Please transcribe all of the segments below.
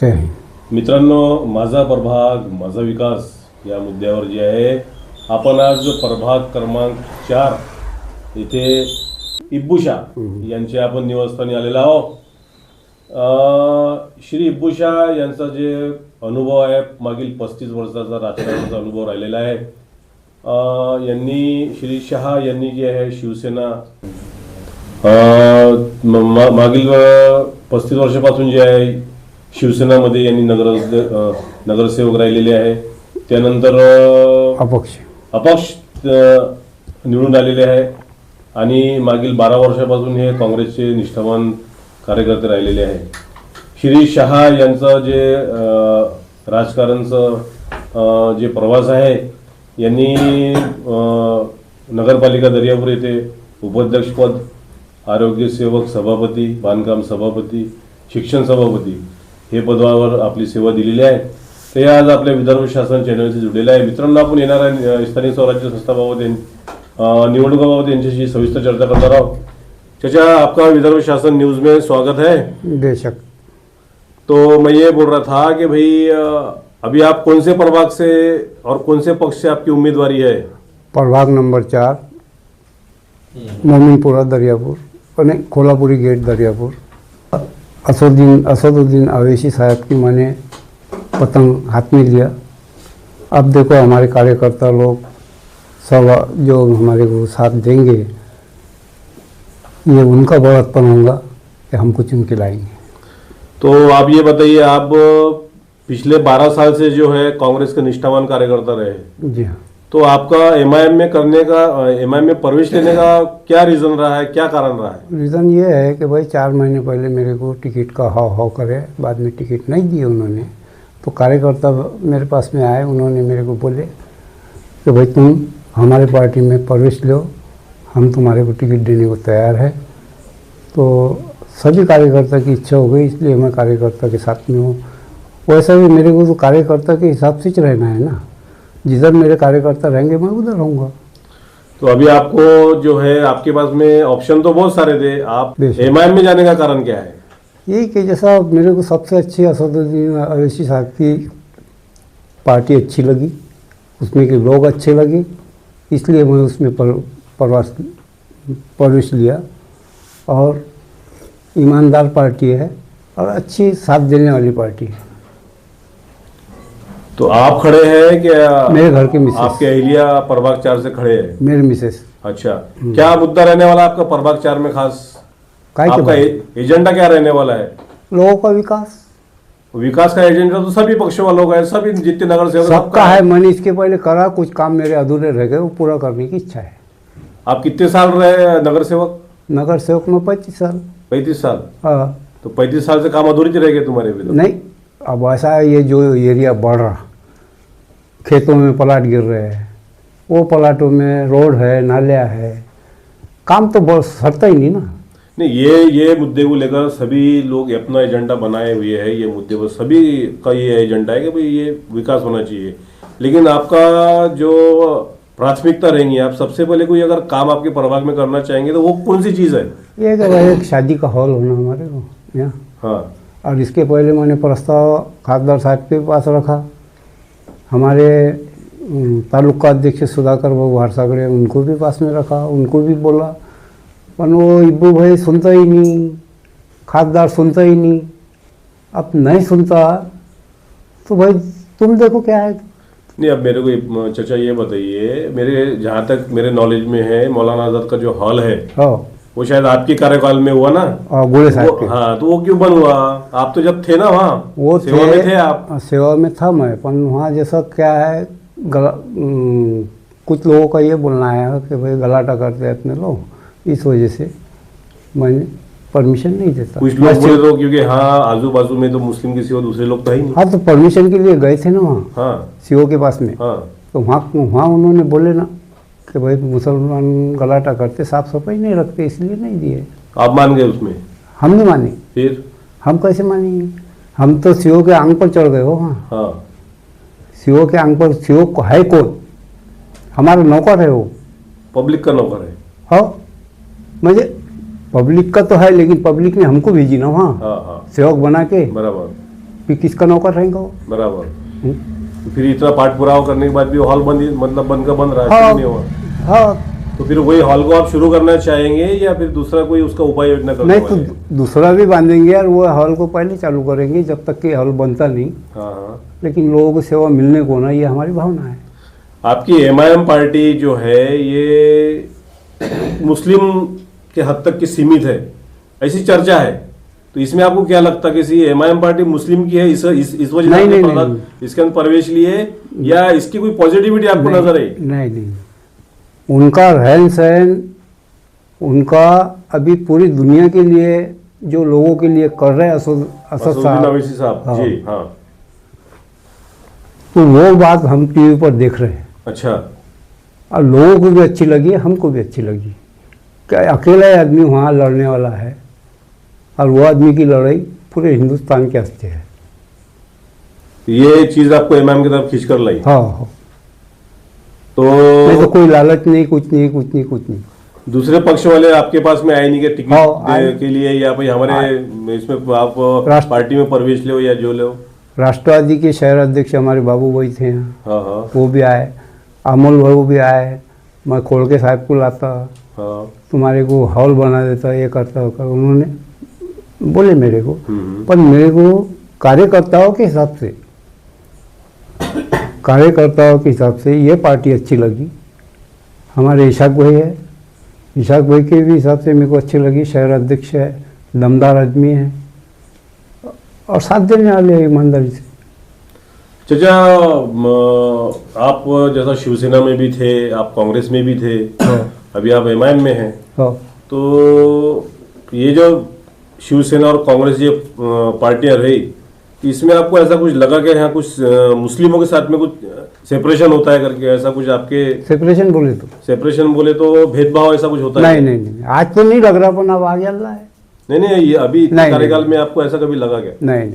जय हिंद. मित्रांनो, माझा प्रभाग माझा विकास या मुद्द्यावर जे आहे आपण आज प्रभाग क्रमांक 4 इथे इब्बूशा यांच्या आपण निवासस्थानी आलेलो आहोत. श्री इब्बूशा यांचा जे अनुभव आहे मागील 35 वर्षाचा राजकारणाचा अनुभव राहिलेला आहे. यांनी श्री शहा यांनी जे आहे शिवसेना मागील 35 वर्षापासून जे आहे शिवसेनामध्ये यांनी नगरसेवक राहिलेले आहे. त्यानंतर अपक्ष निवडून आलेले आहे आणि मागील 12 वर्षापासून हे काँग्रेसचे निष्ठावान कार्यकर्ते राहिलेले आहे. श्री शहा यांचं जे राजकारणचं जे प्रवास आहे यांनी नगरपालिका दर्यापूर येथे उपाध्यक्षपद, आरोग्य सेवक सभापती, बांधकाम सभापती, शिक्षण सभापती हे पदावर आपली सेवा दिलेली आहे. ते आज आपल्या विदर्भ शासन चॅनलशी जुडलेले आहे. मित्रांनो, आपण येणाऱ्या स्थानिक स्वराज्य संस्थाबाबत निवडणुकाबाबत यांच्याशी सविस्तर चर्चा करणार आहोत. चाचा, आपका विदर्भ शासन न्यूज़ में स्वागत है. बेशक. तो मैं ये बोल रहा था कि भाई अभी आप कौन से प्रभाग से और कौन से पक्ष से आपकी उम्मीदवारी है? प्रभाग नंबर 4, मोमीनपुरा दरियापुर, कोल्हापुरी गेट दरियापुर. असदुद्दीन अवैसी साहब की मैंने पतंग हाथ में लिया. अब देखो हमारे कार्यकर्ता लोग सब जो हमारे को साथ देंगे, ये उनका बढ़तपन होगा कि हम कुछ उनके लाएंगे. तो आप ये बताइए, आप पिछले 12 साल से जो है कांग्रेस के निष्ठावान कार्यकर्ता रहे. जी हाँ. तो आपका एमआईएम में प्रवेश लेने का क्या रीज़न रहा है, क्या कारण रहा है? रीज़न ये है कि भाई 4 महीने पहले मेरे को टिकट का हाव करे, बाद में टिकट नहीं दिए उन्होंने. तो कार्यकर्ता मेरे पास में आए, उन्होंने मेरे को बोले कि भाई तुम हमारे पार्टी में प्रवेश लो, हम तुम्हारे को टिकट देने को तैयार है. तो सभी कार्यकर्ता की इच्छा हो गई, इसलिए मैं कार्यकर्ता के साथ में हूँ. वैसा भी मेरे को तो कार्यकर्ता के हिसाब से रहना है ना. जिधर मेरे कार्यकर्ता रहेंगे मैं उधर रहूँगा. तो अभी आपको जो है आपके पास में ऑप्शन तो बहुत सारे थे, आप एमआईएम में जाने का कारण क्या है? यही कि जैसा मेरे को सबसे अच्छी असदुद्दीन अवैसी साहब की पार्टी अच्छी लगी, उसमें के लोग अच्छे लगे, इसलिए मैं उसमें प्रवेश लिया. और ईमानदार पार्टी है और अच्छी साथ देने वाली पार्टी है. तो आप खड़े हैं क्या? मेरे घर के मिसेस. आपके एरिया प्रभाग 4 से खड़े हैं? मेरे मिसेस. अच्छा, क्या मुद्दा रहने वाला आपका प्रभाग 4 में खास? आपका एजेंडा क्या रहने वाला है? लोगों का विकास. विकास का एजेंडा तो सभी पक्षों वालों का है, सभी जितने नगर सेवक सबका है. मैंने इसके पहले करा, कुछ काम मेरे अधूरे रह गए, वो पूरा करने की इच्छा है. आप कितने साल रहे नगर सेवक? नगर सेवक में 35 साल. 35 साल? हाँ. तो 35 साल से काम अधूरे रह गए तुम्हारे भी? नहीं, अब ऐसा है, ये जो एरिया बढ़ रहा, खेतों में प्लाट गिर रहे हैं, वो प्लाटों में रोड है, नालियाँ है, काम तो बहुत सरता ही नहीं ना. नहीं, ये मुद्दे को लेकर सभी लोग अपना एजेंडा बनाए हुए हैं. ये मुद्दे पर सभी का ये एजेंडा है कि भाई ये विकास होना चाहिए. लेकिन आपका जो प्राथमिकता रहेंगी, आप सबसे पहले कोई अगर काम आपके प्रभाग में करना चाहेंगे तो वो कौन सी चीज़ है? ये कि भाई एक शादी का हॉल होना हमारे को यहाँ. हाँ. और इसके पहले मैंने प्रस्ताव खासदार साहब के पास रखा, हमारे तालुका अध्यक्ष सुधाकर बाबू हारसागड़े, उनको भी पास में रखा, उनको भी बोला, पर वो इब्बू भाई सुनता ही नहीं, खासदार सुनता ही नहीं. अब नहीं सुनता तो भाई तुम देखो क्या है. नहीं, अब मेरे को चाचा ये बताइए, मेरे जहाँ तक मेरे नॉलेज में है, मौलाना आजाद का जो हॉल है, हाँ, वो शायद आपके कार्यकाल में हुआ ना? गोले साहब के. हाँ, तो वो क्यों बंद हुआ? आप तो जब थे ना वहाँ, वो सेवा में थे आप? सेवा में था मैं, पर वहाँ जैसा क्या है, कुछ लोगों का ये बोलना है कि भाई गलाटा करते हैं अपने लोग, इस वजह से मैंने परमिशन नहीं देता. कुछ लोग बोले तो क्योंकि हाँ आजू बाजू में तो मुस्लिम के सिवा दूसरे लोग तो ही नहीं. हाँ, तो परमिशन के लिए गए थे ना वहाँ. हाँ, सीओ के पास में. हाँ. तो वहाँ उन्होंने बोले ना कि भाई मुसलमान गलाटा करते, साफ सफाई नहीं रखते, इसलिए नहीं दिए. आप मान गए उसमें? हम नहीं माने. फिर हम कैसे मानेंगे? हम तो सीओ के आंग पर चढ़ गए हो. हाँ, सीओ के आंग पर. सीओ है कौन? हमारा नौकर है वो. पब्लिक का नौकर है? हाँ, मुझे पब्लिक का तो है, लेकिन पब्लिक ने हमको भेजी ना वहाँ. हाँ, हाँ. सेवक बना के. बराबर. फिर किसका नौकर रहेगा वो? बराबर। हम्म। फिर इतना पाठ पुरावा करने के बाद भी हॉल बंद, मतलब बंद का बंद रहा, हाँ, शुरू नहीं हुआ। हाँ। तो फिर वही हॉल को आप शुरू करना चाहेंगे या फिर दूसरा कोई उसका उपाय योजना करना नहीं तो दूसरा भी बांधेंगे यार, वो हॉल को पहले चालू करेंगे जब तक कि हॉल बनता नहीं। हाँ हाँ। लेकिन लोगों को सेवा मिलने को ना, ये हमारी भावना है। आपकी एमआईएम पार्टी जो है ये मुस्लिम के हद तक की सीमित है, ऐसी चर्चा है। तो इसमें आपको क्या लगता है कि एमआईएम पार्टी मुस्लिम की है, इस वजह से नहीं, आपने नहीं। इसके अंदर प्रवेश लिए, या इसकी कोई पॉजिटिविटी आपको नजर आई? नहीं, उनका रहन सहन, उनका अभी पूरी दुनिया के लिए जो लोगों के लिए कर रहे हैं असद असदुद्दीन ओवैसी साहब। हाँ। जी हाँ। तो वो बात हम टीवी पर देख रहे हैं अच्छा। और लोगों को भी अच्छी लगी, हमको भी अच्छी लगी। क्या अकेला ही आदमी वहाँ लड़ने वाला है और वो आदमी की लड़ाई पूरे हिंदुस्तान के हस्ते है। ये चीज आपको एमआईएम की तरफ खींच कर लाई? हाँ। तो कोई लालच नहीं, कुछ नहीं। दूसरे पक्ष वाले आपके पास में आए नहीं कि टिकट हाँ, के लिए, या भाई हमारे इसमें आप पार्टी में प्रवेश ले या जो ले? राष्ट्रवादी के शहर अध्यक्ष हमारे बाबू भाई थे यहाँ, हाँ हाँ। वो भी आए, अमोल भाई भी आए। मैं खोड़के साहब को लाता, हाँ। तुम्हारे को हॉल बना देता, ये करता होकर उन्होंने बोले मेरे को। हम्म। पर मेरे को कार्यकर्ताओं के हिसाब से ये पार्टी अच्छी लगी। हमारे इशाक भाई है, इशाक भाई के भी हिसाब से मेरे को अच्छी लगी। शहर अध्यक्ष है, दमदार आदमी है और साथ देने वाले हैं ईमानदारी से। चाचा, आप जैसा शिवसेना में भी थे, आप कांग्रेस में भी थे, अभी आप एमआईएम में हैं। हाँ। तो ये जो शिवसेना और कांग्रेस ये पार्टियां रही, इसमें आपको ऐसा कुछ लगा कि यहाँ कुछ मुस्लिमों के साथ में कुछ सेपरेशन होता है करके, ऐसा कुछ आपके? सेपरेशन बोले तो भेदभाव ऐसा कुछ होता है? नहीं, आज तो नहीं लग रहा, पर अब आगे अल्लाह है। नहीं, ये अभी कार्यकाल में आपको ऐसा कभी लगा क्या? नहीं।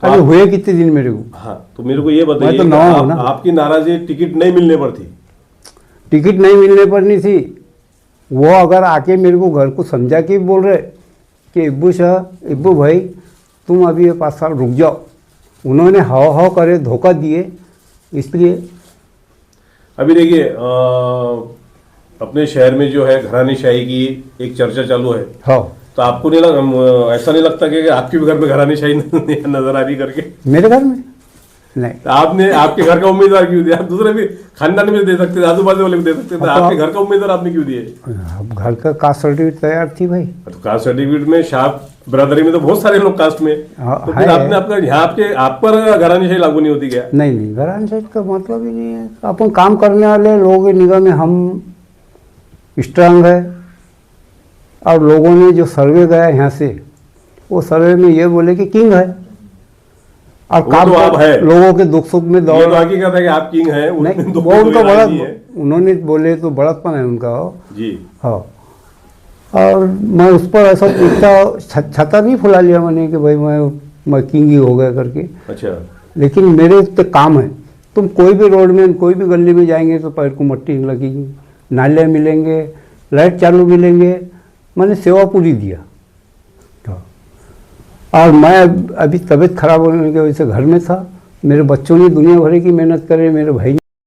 अभी हुए कितने दिन मेरे को? हाँ, तो मेरे को ये बताइए, तो आपकी नाराजगी टिकट नहीं मिलने पर थी? टिकट नहीं मिलने पर नहीं थी। वो अगर आके मेरे को घर को समझा के बोल रहे कि इब्बू भाई तुम अभी ये 5 साल रुक जाओ, उन्होंने हाव करे, धोखा दिए, इसलिए। अभी देखिए, अपने शहर में जो है घरानेशाही की एक चर्चा चालू है। हाँ। तो आपको नहीं ऐसा नहीं लगता कि आपके भी घर में घरानेशाही नजर आ रही करके? मेरे घर में नहीं। तो आपने आपके घर का उम्मीदवार क्यों दिया? आप दूसरे भी खानदान में दे सकते थे, आजू बाजू वाले को दे सकते थे, आपके घर का उम्मीदवार आपने क्यों दिए? घर का कास्ट सर्टिफिकेट तैयार थी भाई। तो कास्ट सर्टिफिकेट में शाह ब्रदरी में तो बहुत सारे लोग कास्ट में, तो फिर आपने अपना यहाँ आप पर घरानेशाही लागू नहीं होती क्या? नहीं, घरानेशाही का मतलब ही नहीं है। अपन काम करने वाले लोगों की निगाह में हम स्ट्रांग है। और लोगों ने जो सर्वे गया यहाँ से, वो सर्वे में ये बोले कि किंग है और काम तो आप है। लोगों के दुख सुख में दौड़। तो हकीकत है कि आप किंग हैं, वो उनका बड़ा, उन्होंने बोले तो बड़प्पन है उनका जी। हाँ। और मैं उस पर ऐसा इतना छता नहीं फुला लिया मैंने कि भाई मैं किंग ही हो गया करके। अच्छा। लेकिन मेरे तो काम है, तुम कोई भी रोड में, कोई भी गली में जाएंगे तो पैर को मट्टी नहीं लगेगी, नाले मिलेंगे, लाइट चालू मिलेंगे। मैंने सेवा पूरी दिया। और मैं अभी तबीयत खराब होने की वजह से घर में था। मेरे बच्चों ने दुनिया भर की मेहनत करे, मेरे भाई